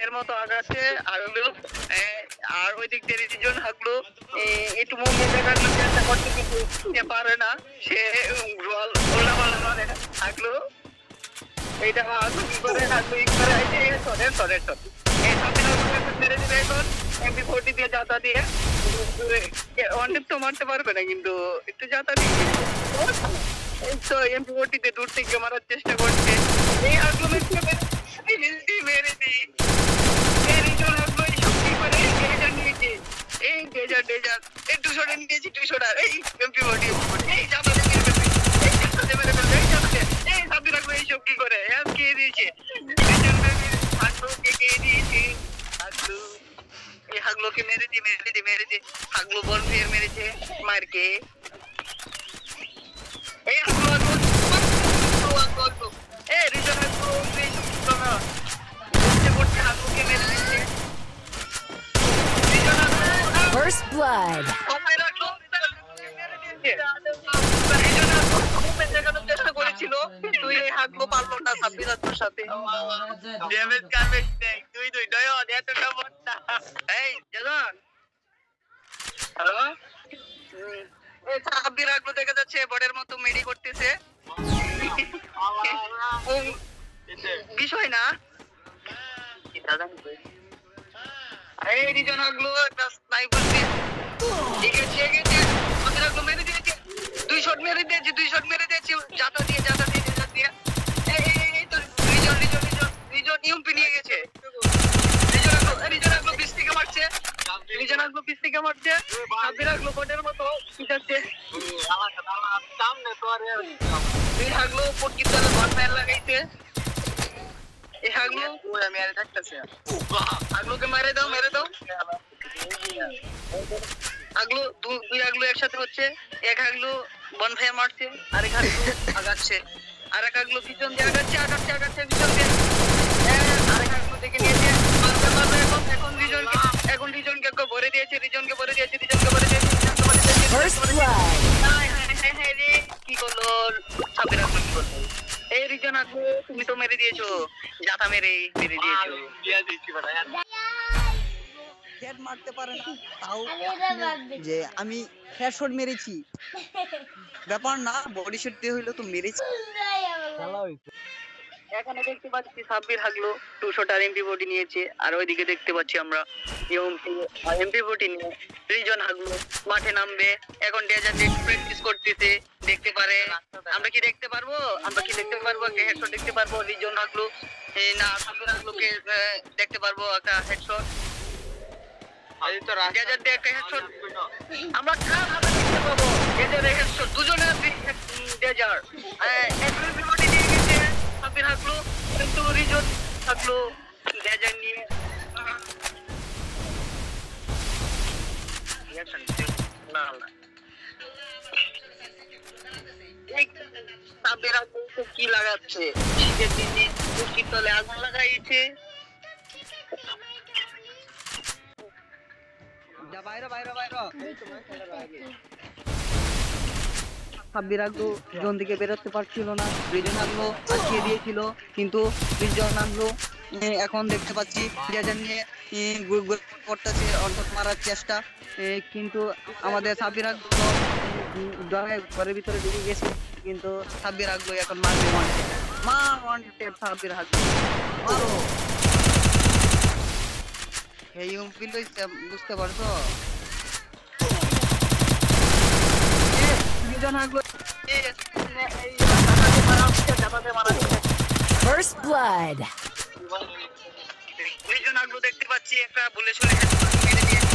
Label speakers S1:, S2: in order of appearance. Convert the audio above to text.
S1: এর মতো আগাচ্ছে আগলো আর ওই দিক দিয়ে রিজন হাগলো একটু মনে দেখালো চেষ্টা করতে কিন্তু সে পারে না সে ওলা বলা মানে হাগলো এইটা হাগলো কি করে হাগলো ই করে আইছে সরে এই সামনে মেরে দিবে এখন MP40 দিয়ে যাতা দিয়ে অনেক তো মারতে পারবে না কিন্তু একটু যাতা দিয়ে তো MP40 তে দূর থেকে মারার চেষ্টা করছে এই হাগলো মেরে দি ডেজার একটু সরে নিয়েছি 200 টাকা এই MP40 এই জামাতে মেরে ফেলবে এই সাবি রাখবে এই সব কি করে এম কে দিয়েছে হাগলোকে মেরে দি হাগলো বল ফের মেরেছে মারকে এই হাগলো এই রিজন হাগলোকে মেরে দিয়েছে
S2: First blood.
S1: চেষ্টা করেছিল তুই হাগলো পারলো না সাব্বিরার সাথে ড্যামেজ কারবেট দেখ তুই নয় এতটা বড়টা এই জান হ্যালো এই সাব্বির হাগলো দেখা যাচ্ছে বড়ের মতো মেডি করতেছে বিষয় না এই রিজন হাগলো একটা স্নাইপার দিয়ে ঠিক আছে সাব্বির হাগলো মেরে দিয়েছে 2 শট মেরে দিয়েছে জাতা দিয়ে এই তো রিজন ইউপি নিয়ে গেছে রিজন হাগলো পিছ থেকে মারছে সাব্বির হাগলো বটের মতো পিটাচ্ছে সামনে তো আরে তুই হাগলো পটকি তালে বটমেল লাগাইছে এই হাগলো ওই আমি আরে থাকতেছে হাগলোকে মেরে দাও আগলো দুই আগলো একসাথে হচ্ছে এক আগলো বনফায়ার মারছে আরেক আগলো আগাচ্ছে আরেক আগলো পিছন দিয়ে আগাচ্ছে পিছন দিয়ে আরেক আগলো থেকে নিয়েছে মারবে এখন রিজনকে ভরে দিয়েছে
S2: First blood.
S1: কি করলো সাবির আগলো কি করলো এই রিজন আগলো তুমি তো মেরে দিয়েছো জাতা মেরে দিয়েছো
S3: হেড মারতে পারে না তাও যে আমি হেডশট মেরেছি ব্যাপার না বডি শট দিয়ে হইলো তো মেরেছি খেলা হইছে
S1: এখানে দেখতে পাচ্ছি সাব্বির হাগলো 200 টার MP40 নিয়েছে আর ওইদিকে দেখতে পাচ্ছি আমরা MP40 নিয়ে রিজন হাগলো মাঠে নামবে এখন ডেজার্ট প্র্যাকটিস করতেছে দেখতে পারে আমরা কি দেখতে পারবো একটা হেডশট দেখতে পারবো রিজন হাগলো না সাব্বির হাগলোকে দেখতে পারবো একটা হেডশট আজ তো ডেজার্ট দিয়ে একটা হেডশট আমরা কাভাবে দেখতে পাবো ডেজার্টের হেডশট দুজনের ডেজার্ট MP40 নিয়ে গেছে সাব্বির হাগলো কিন্তু রিজন হাগলো ডেজার্ট নিয়ে সাব্বির হাগলো কি লাগাচ্ছে শীতের দিনে মুরগির তলে আগুন লাগাইছে
S3: সাব্বির হাগলো জোন থেকে বেরোতে পারছিল না রিজন হাগলো আটকিয়ে দিয়েছিল কিন্তু রিজন হাগলো এখন দেখতে পাচ্ছি ডেজার্ট নিয়ে করতেছে অন্তত মারার চেষ্টা কিন্তু আমাদের সাব্বির হাগলো ঘরের ভিতরে ঢুকে গেছে কিন্তু সাব্বির হাগলো এখন মারবে ওয়ান্টেড সাব্বির হাগলো মারো এই ইউপি লইছে বুঝতে পারছো রিজন হাগলো
S2: First blood.
S1: রিজন হাগলো দেখতে পাচ্ছি একটা বুলে শুনে মেরে দিয়েছে